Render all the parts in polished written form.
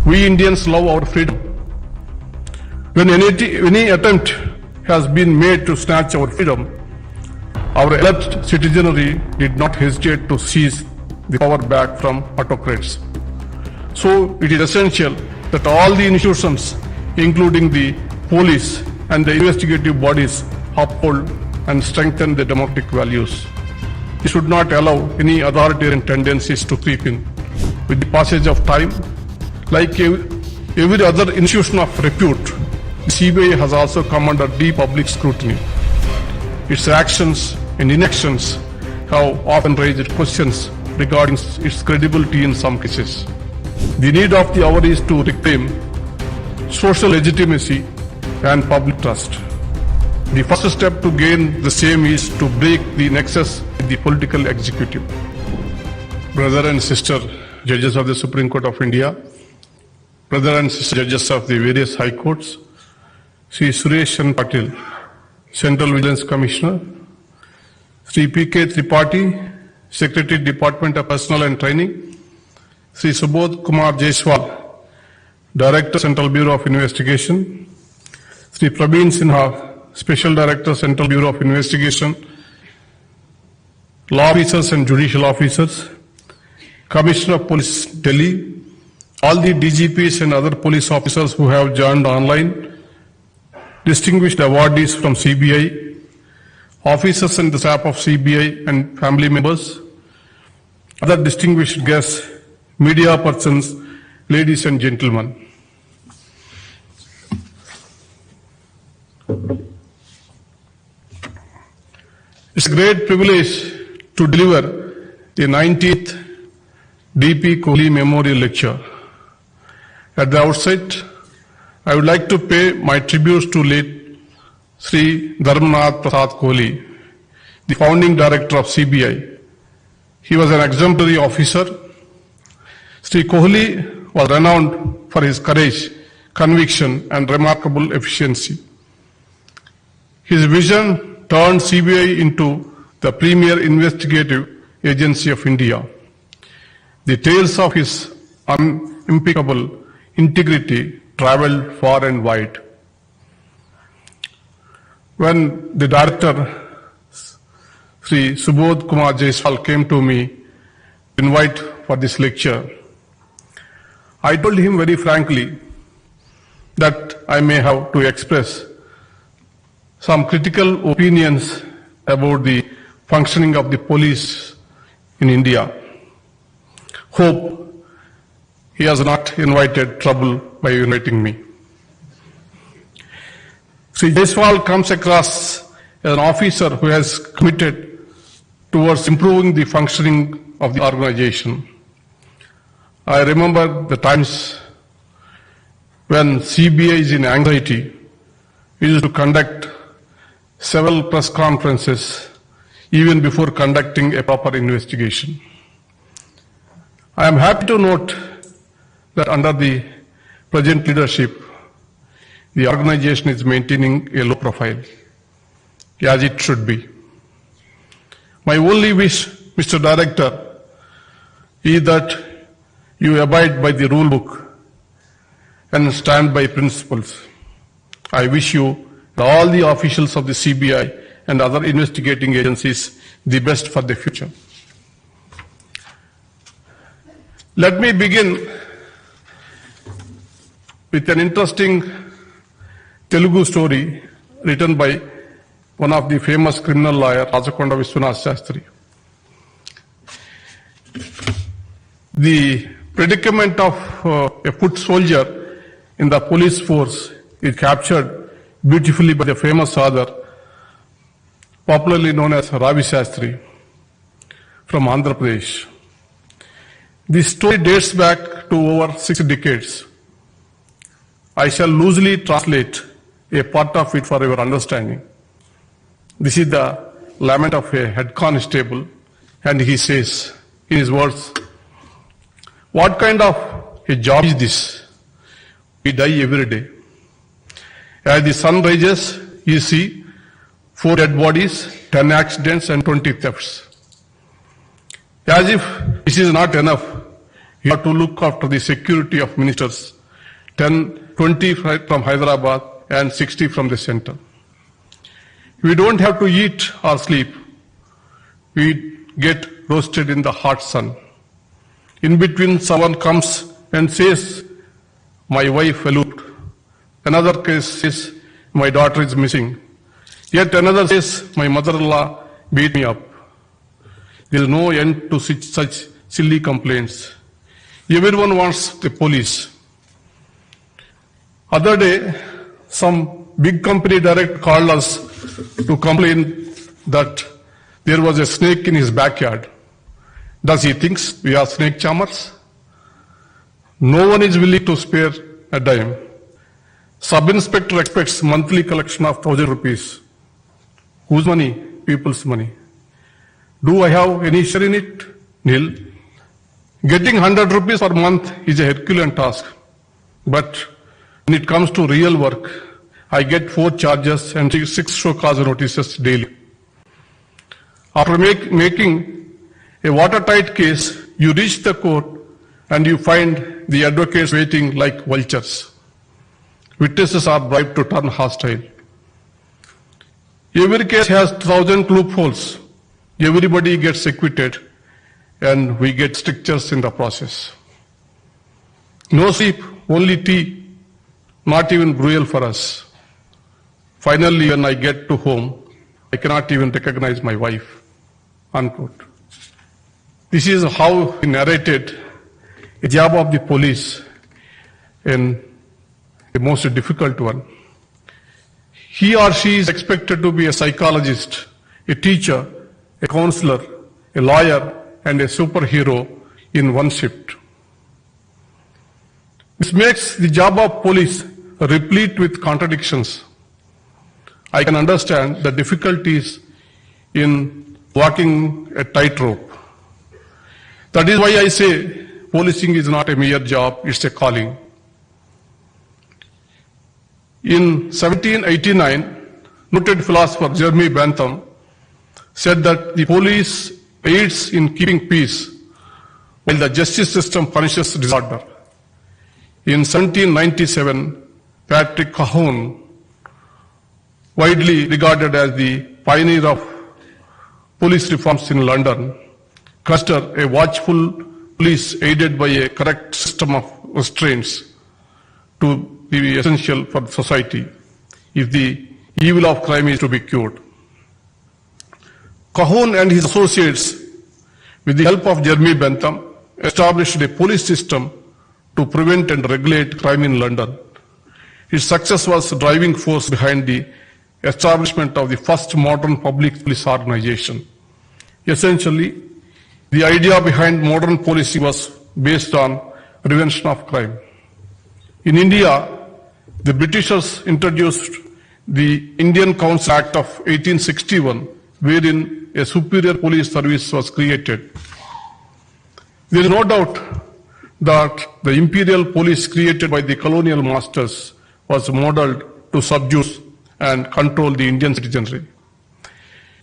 We Indians love our freedom. When any attempt has been made to snatch our freedom, our alert citizenry did not hesitate to seize the power back from autocrats. So it is essential that all the institutions, including the police and the investigative bodies, uphold and strengthen the democratic values. We should not allow any authoritarian tendencies to creep in. With the passage of time, like every other institution of repute, the CBI has also come under deep public scrutiny. Its actions and inactions have often raised questions regarding its credibility in some cases. The need of the hour is to reclaim social legitimacy and public trust. The first step to gain the same is to break the nexus with the political executive. Brother and sister judges of the Supreme Court of India, brother and sister judges of the various high courts, Sri Suresh Patil, Central Vigilance Commissioner, Sri P.K. Tripathi, Secretary Department of Personnel and Training, Sri Subodh Kumar Jaiswal, Director Central Bureau of Investigation, Sri Praveen Sinha, Special Director Central Bureau of Investigation, law officers and judicial officers, Commissioner of Police Delhi, all the DGPs and other police officers who have joined online, distinguished awardees from CBI, officers and the staff of CBI and family members, other distinguished guests, media persons, ladies and gentlemen. It's a great privilege to deliver the 90th D.P. Kohli Memorial Lecture. At the outset, I would like to pay my tributes to late Sri Ramana Kohli, the founding director of CBI. He was an exemplary officer. Sri Kohli was renowned for his courage, conviction, and remarkable efficiency. His vision turned CBI into the premier investigative agency of India. The tales of his unimpeachable integrity traveled far and wide. When the director, Sri Subodh Kumar Jaiswal, came to me to invite for this lecture, I told him very frankly that I may have to express some critical opinions about the functioning of the police in India. Hope he has not invited trouble by inviting me. Sri Jaiswal comes across as an officer who has committed towards improving the functioning of the organization. I remember the times when CBI is in anxiety. We used to conduct several press conferences even before conducting a proper investigation. I am happy to note that under the present leadership, the organization is maintaining a low profile, as it should be. My only wish, Mr. Director, is that you abide by the rule book and stand by principles. I wish you and all the officials of the CBI and other investigating agencies the best for the future. Let me begin with an interesting Telugu story written by one of the famous criminal lawyer, Rajakonda Vishwanath Shastri. The predicament of a foot soldier in the police force is captured beautifully by the famous author, popularly known as Ravi Shastri, from Andhra Pradesh. This story dates back to over 6 decades. I shall loosely translate a part of it for your understanding. This is the lament of a head constable, and he says, in his words, "What kind of a job is this? We die every day. As the sun rises, you see 4 dead bodies, 10 accidents, and 20 thefts. As if this is not enough, you have to look after the security of ministers 20 from Hyderabad and 60 from the center. We don't have to eat or sleep. We get roasted in the hot sun. In between, someone comes and says, my wife eloped. Another case says, my daughter is missing. Yet another says, my mother-in-law beat me up. There is no end to such silly complaints. Everyone wants the police. Other day, some big company director called us to complain that there was a snake in his backyard. Does he think we are snake charmers? No one is willing to spare a dime. Sub-inspector expects monthly collection of 1,000 rupees. Whose money? People's money. Do I have any share in it? Nil. Getting 100 rupees per month is a Herculean task. But when it comes to real work, I get 4 charges and 6 show cause notices daily. After making a watertight case, you reach the court and you find the advocates waiting like vultures. Witnesses are bribed to turn hostile. Every case has 1,000 loopholes. Everybody gets acquitted and we get strictures in the process. No sleep, only tea, not even brutal for us. Finally, when I get to home, I cannot even recognize my wife. Unquote. This is how he narrated a job of the police in the most difficult one. He or she is expected to be a psychologist, a teacher, a counselor, a lawyer, and a superhero in one shift. This makes the job of police replete with contradictions. I can understand the difficulties in walking a tightrope. That is why I say policing is not a mere job, it's a calling. In 1789, noted philosopher Jeremy Bentham said that the police aids in keeping peace while the justice system punishes disorder. In 1797, Patrick Calhoun, widely regarded as the pioneer of police reforms in London, considered a watchful police aided by a correct system of restraints to be essential for society if the evil of crime is to be cured. Calhoun and his associates, with the help of Jeremy Bentham, established a police system to prevent and regulate crime in London. Its success was the driving force behind the establishment of the first modern public police organization. Essentially, the idea behind modern policing was based on prevention of crime. In India, the Britishers introduced the Indian Council Act of 1861, wherein a superior police service was created. There is no doubt that the imperial police created by the colonial masters was modeled to subdue and control the Indian citizenry.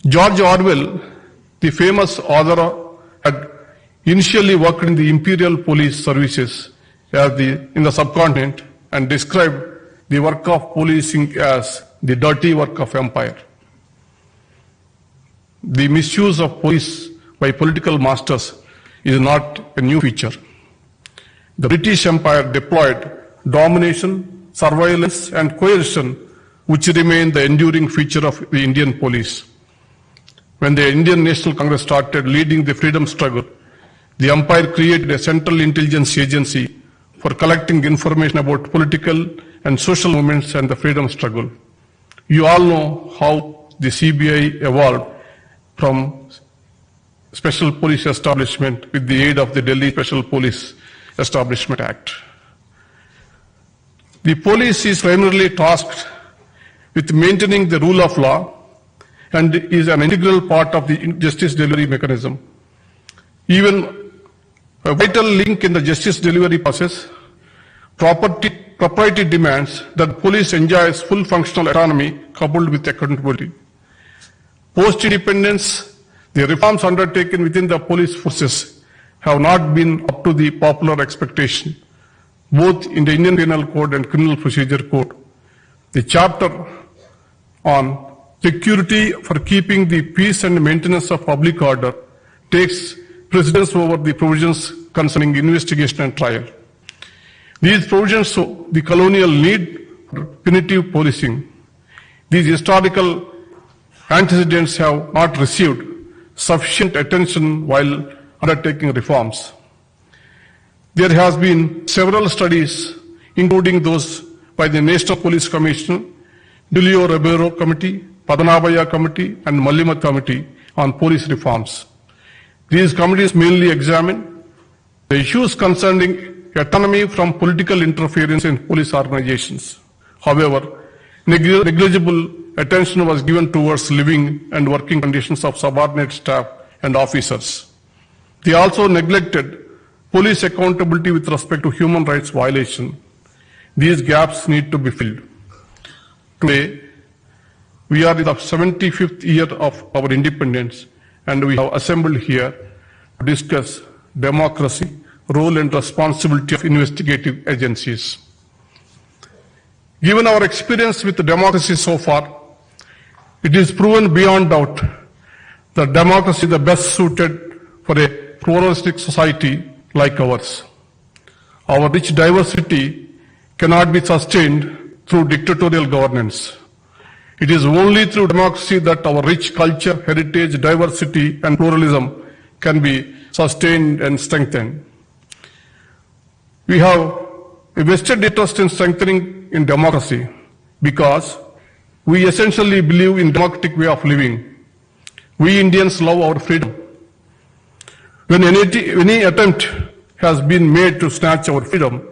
George Orwell, the famous author, had initially worked in the imperial police services in the subcontinent and described the work of policing as the dirty work of empire. The misuse of police by political masters is not a new feature. The British Empire deployed domination, surveillance, and coercion, which remain the enduring feature of the Indian police. When the Indian National Congress started leading the freedom struggle, the empire created a central intelligence agency for collecting information about political and social movements and the freedom struggle. You all know how the CBI evolved from Special Police Establishment with the aid of the Delhi Special Police Establishment Act. The police is primarily tasked with maintaining the rule of law and is an integral part of the justice delivery mechanism. Even a vital link in the justice delivery process, propriety demands that police enjoys full functional autonomy coupled with accountability. Post-independence, the reforms undertaken within the police forces have not been up to the popular expectation. both in the Indian Penal Code and Criminal Procedure Code. The chapter on security for keeping the peace and maintenance of public order takes precedence over the provisions concerning investigation and trial. These provisions show the colonial need for punitive policing. These historical antecedents have not received sufficient attention while undertaking reforms. There has been several studies, including those by the National Police Commission, Julio Ribeiro Committee, Padmanabhaya Committee, and Mallimath Committee on police reforms. These committees mainly examine the issues concerning autonomy from political interference in police organizations. However, negligible attention was given towards living and working conditions of subordinate staff and officers. They also neglected police accountability with respect to human rights violation. These gaps need to be filled. Today, we are in the 75th year of our independence, and we have assembled here to discuss democracy, role and responsibility of investigative agencies. Given our experience with democracy so far, it is proven beyond doubt that democracy is the best suited for a pluralistic society like ours. Our rich diversity cannot be sustained through dictatorial governance. It is only through democracy that our rich culture, heritage, diversity, and pluralism can be sustained and strengthened. We have a vested interest in strengthening in democracy because we essentially believe in democratic way of living. We Indians love our freedom. When any attempt has been made to snatch our freedom,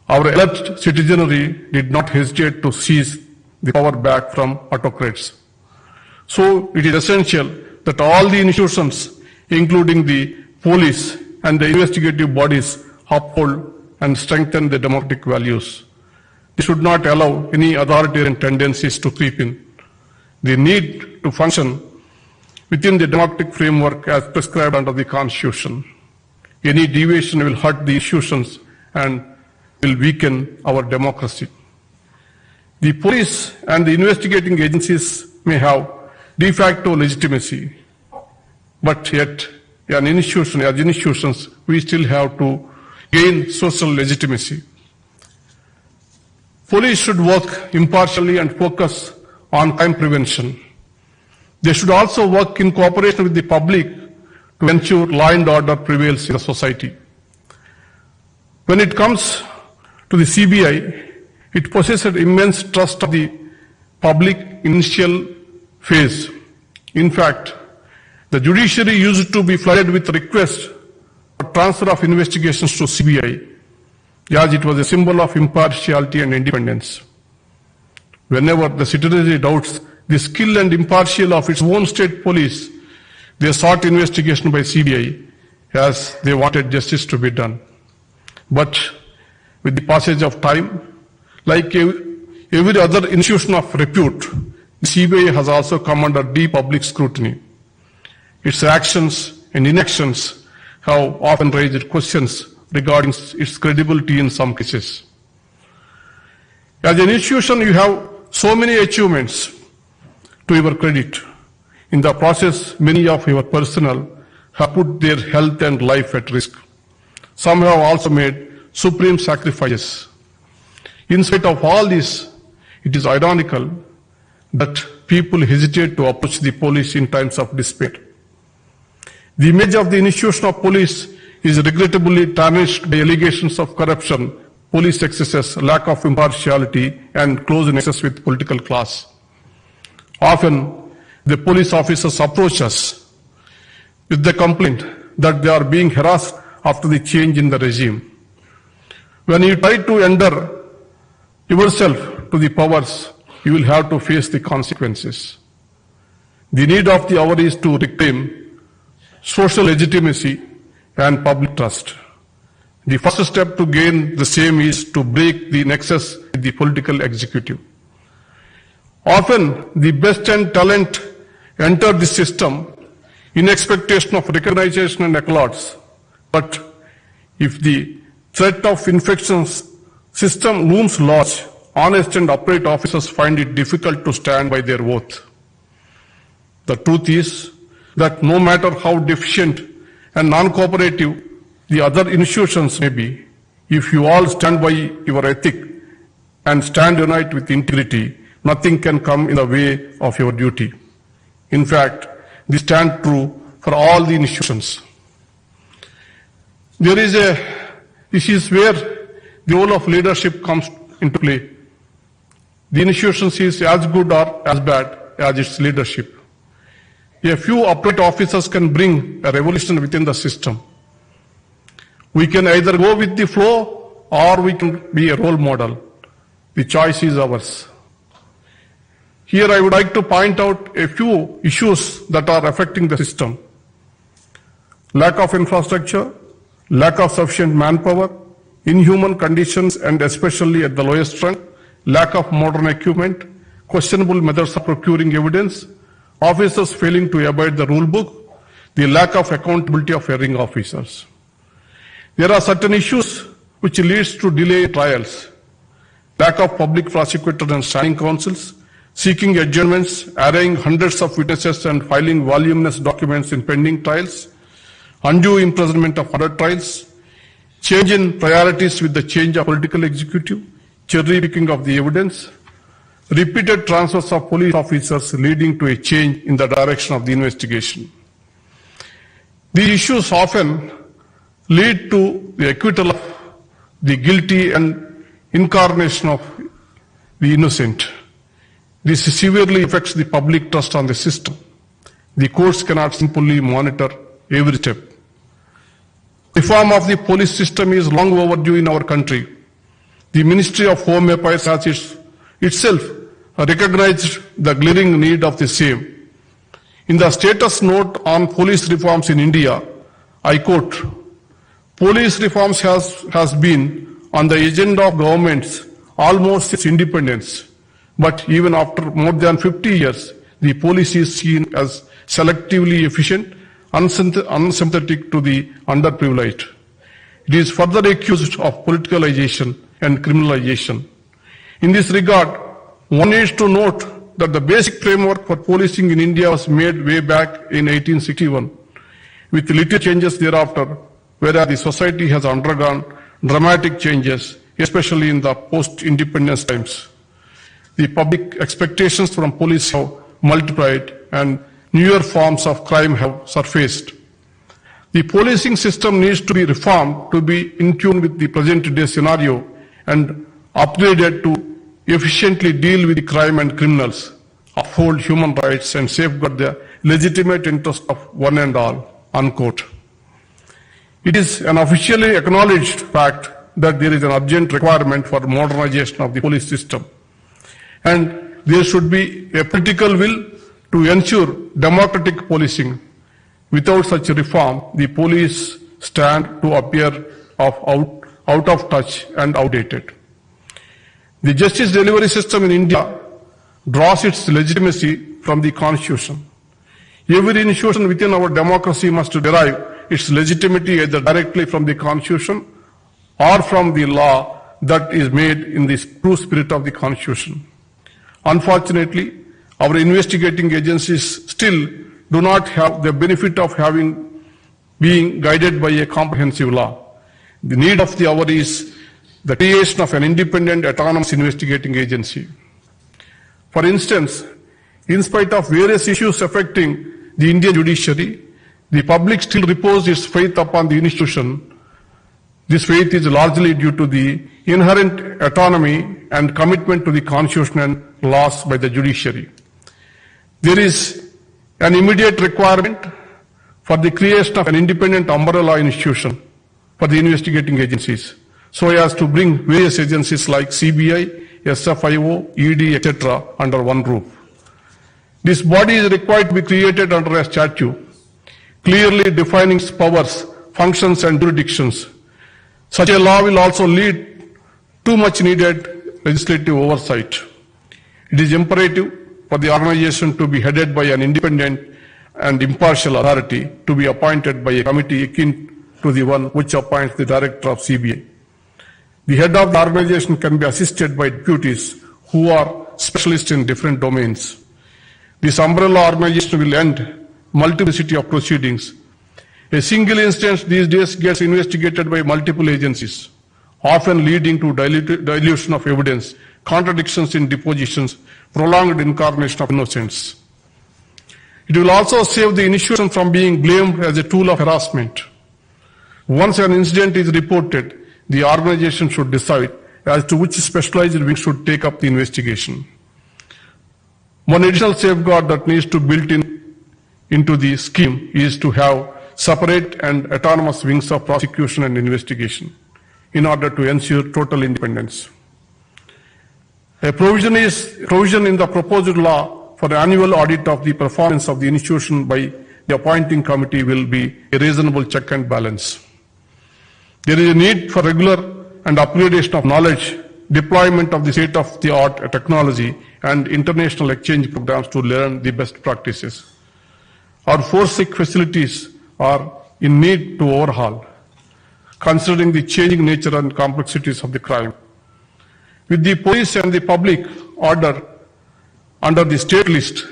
our alert citizenry did not hesitate to seize the power back from autocrats. So it is essential that all the institutions, including the police and the investigative bodies, uphold and strengthen the democratic values. They should not allow any authoritarian tendencies to creep in. They need to function within the democratic framework as prescribed under the Constitution. Any deviation will hurt the institutions and will weaken our democracy. The police and the investigating agencies may have de facto legitimacy, but yet as institutions, we still have to gain social legitimacy. Police should work impartially and focus on crime prevention. They should also work in cooperation with the public to ensure law and order prevails in the society. When it comes to the CBI, it possesses immense trust of the public initial phase. In fact, the judiciary used to be flooded with requests for transfer of investigations to CBI, as it was a symbol of impartiality and independence. Whenever the citizenry doubts the skill and impartiality of its own state police, they sought investigation by CBI as they wanted justice to be done. But with the passage of time, like every other institution of repute, the CBI has also come under deep public scrutiny. Its actions and inactions have often raised questions regarding its credibility in some cases. As an institution, you have so many achievements to your credit. In the process, many of your personnel have put their health and life at risk. Some have also made supreme sacrifices. In spite of all this, it is ironical that people hesitate to approach the police in times of despair. The image of the institution of police is regrettably tarnished by allegations of corruption, police excesses, lack of impartiality, and close nexus with political class. Often, the police officers approach us with the complaint that they are being harassed after the change in the regime. When you try to enter yourself to the powers, you will have to face the consequences. The need of the hour is to reclaim social legitimacy and public trust. The first step to gain the same is to break the nexus with the political executive. Often, the best and talent enter the system in expectation of recognition and applause. But if the threat of infections system looms large, honest and upright officers find it difficult to stand by their oath. The truth is that no matter how deficient and non-cooperative the other institutions may be, if you all stand by your ethic and stand united with integrity, nothing can come in the way of your duty. In fact, this stands true for all the institutions. This is where the role of leadership comes into play. The institution is as good or as bad as its leadership. A few upright officers can bring a revolution within the system. We can either go with the flow or we can be a role model. The choice is ours. Here I would like to point out a few issues that are affecting the system. Lack of infrastructure, lack of sufficient manpower, inhuman conditions and especially at the lowest rank, lack of modern equipment, questionable methods of procuring evidence, officers failing to abide the rule book, the lack of accountability of erring officers. There are certain issues which leads to delay trials, lack of public prosecutors and standing counsels, seeking adjournments, arraying hundreds of witnesses and filing voluminous documents in pending trials, undue imprisonment of other trials, change in priorities with the change of political executive, cherry picking of the evidence, repeated transfers of police officers leading to a change in the direction of the investigation. These issues often lead to the acquittal of the guilty and incarnation of the innocent. This severely affects the public trust on the system. The courts cannot simply monitor every step. Reform of the police system is long overdue in our country. The Ministry of Home Affairs has itself recognized the glaring need of the same. In the status note on police reforms in India, I quote, "Police reforms has been on the agenda of governments almost since independence, but even after more than 50 years, the police is seen as selectively efficient, unsympathetic to the underprivileged. It is further accused of politicalization and criminalization. In this regard, one needs to note that the basic framework for policing in India was made way back in 1861, with little changes thereafter, whereas the society has undergone dramatic changes, especially in the post-independence times. The public expectations from police have multiplied and newer forms of crime have surfaced. The policing system needs to be reformed to be in tune with the present day scenario and upgraded to efficiently deal with the crime and criminals, uphold human rights and safeguard the legitimate interest of one and all." Unquote. It is an officially acknowledged fact that there is an urgent requirement for modernization of the police system. And there should be a political will to ensure democratic policing. Without such a reform, the police stand to appear out of touch and outdated. The justice delivery system in India draws its legitimacy from the Constitution. Every institution within our democracy must derive its legitimacy either directly from the Constitution or from the law that is made in the true spirit of the Constitution. Unfortunately, our investigating agencies still do not have the benefit of being guided by a comprehensive law. The need of the hour is the creation of an independent, autonomous investigating agency. For instance, in spite of various issues affecting the Indian judiciary, the public still reposes its faith upon the institution. This faith is largely due to the inherent autonomy and commitment to the Constitution and laws by the judiciary. There is an immediate requirement for the creation of an independent umbrella institution for the investigating agencies, so as to bring various agencies like CBI, SFIO, ED, etc. under one roof. This body is required to be created under a statute, clearly defining its powers, functions and jurisdictions. Such a law will also lead to much needed legislative oversight. It is imperative for the organization to be headed by an independent and impartial authority to be appointed by a committee akin to the one which appoints the director of CBI. The head of the organization can be assisted by deputies who are specialists in different domains. This umbrella organization will end multiplicity of proceedings. A single instance these days gets investigated by multiple agencies, often leading to dilution of evidence, contradictions in depositions, prolonged incarnation of innocence. It will also save the institution from being blamed as a tool of harassment. Once an incident is reported, the organization should decide as to which specialized wing should take up the investigation. One additional safeguard that needs to be built into the scheme is to have separate and autonomous wings of prosecution and investigation in order to ensure total independence. A provision in the proposed law for the annual audit of the performance of the institution by the appointing committee will be a reasonable check and balance. There is a need for regular and upgradation of knowledge, deployment of the state-of-the-art technology, and international exchange programs to learn the best practices. Our forensic facilities are in need to overhaul, considering the changing nature and complexities of the crime. With the police and the public order under the state list,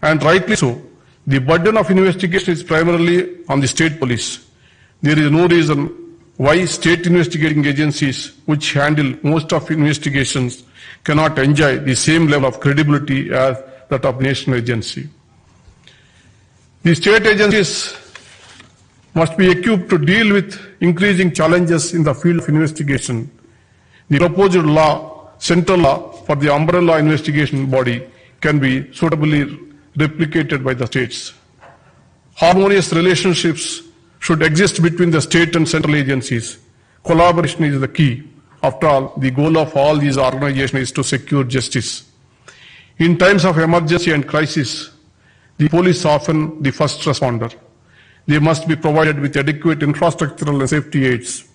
and rightly so, the burden of investigation is primarily on the state police. There is no reason why state investigating agencies, which handle most of investigations, cannot enjoy the same level of credibility as that of the national agency. The state agencies must be equipped to deal with increasing challenges in the field of investigation. The proposed law, central law for the umbrella investigation body, can be suitably replicated by the states. Harmonious relationships should exist between the state and central agencies. Collaboration is the key. After all, the goal of all these organizations is to secure justice. In times of emergency and crisis, the police is often the first responder. They must be provided with adequate infrastructural and safety aids.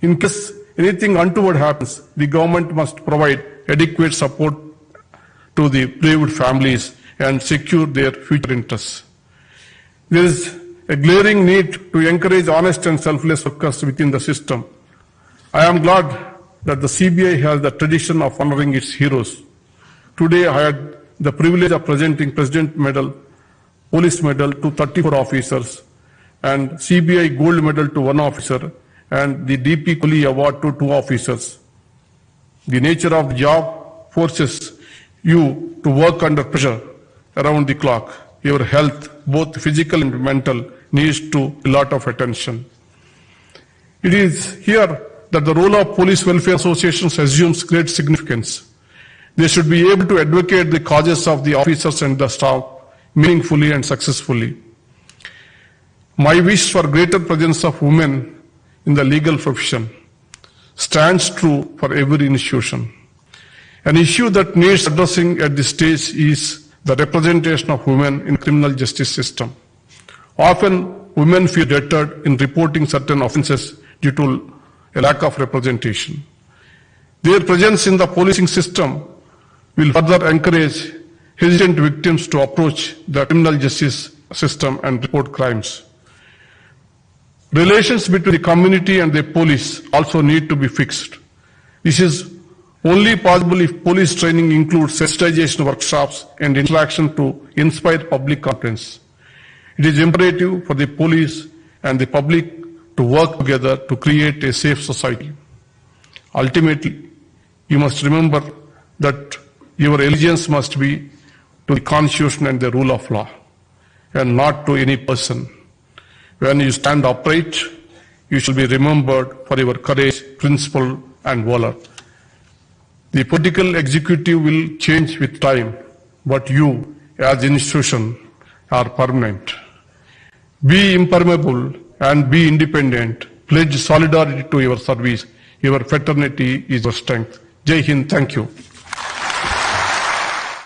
In case anything untoward happens, the government must provide adequate support to the bereaved families and secure their future interests. There is a glaring need to encourage honest and selfless workers within the system. I am glad that the CBI has the tradition of honoring its heroes. Today I had the privilege of presenting President Medal, Police Medal to 34 officers, and CBI Gold Medal to 1 officer, and the DP Kuli Award to 2 officers. The nature of the job forces you to work under pressure around the clock. Your health, both physical and mental, needs to a lot of attention. It is here that the role of police welfare associations assumes great significance. They should be able to advocate the causes of the officers and the staff meaningfully and successfully. My wish for greater presence of women in the legal profession stands true for every institution. An issue that needs addressing at this stage is the representation of women in the criminal justice system. Often, women feel deterred in reporting certain offences due to a lack of representation. Their presence in the policing system will further encourage hesitant victims to approach the criminal justice system and report crimes. Relations between the community and the police also need to be fixed. This is only possible if police training includes sensitization workshops and interaction to inspire public confidence. It is imperative for the police and the public to work together to create a safe society. Ultimately, you must remember that your allegiance must be to the Constitution and the rule of law, and not to any person. When you stand upright, you shall be remembered for your courage, principle, and valor. The political executive will change with time, but you, as an institution, are permanent. Be impermeable and be independent. Pledge solidarity to your service. Your fraternity is your strength. Jai Hind, thank you.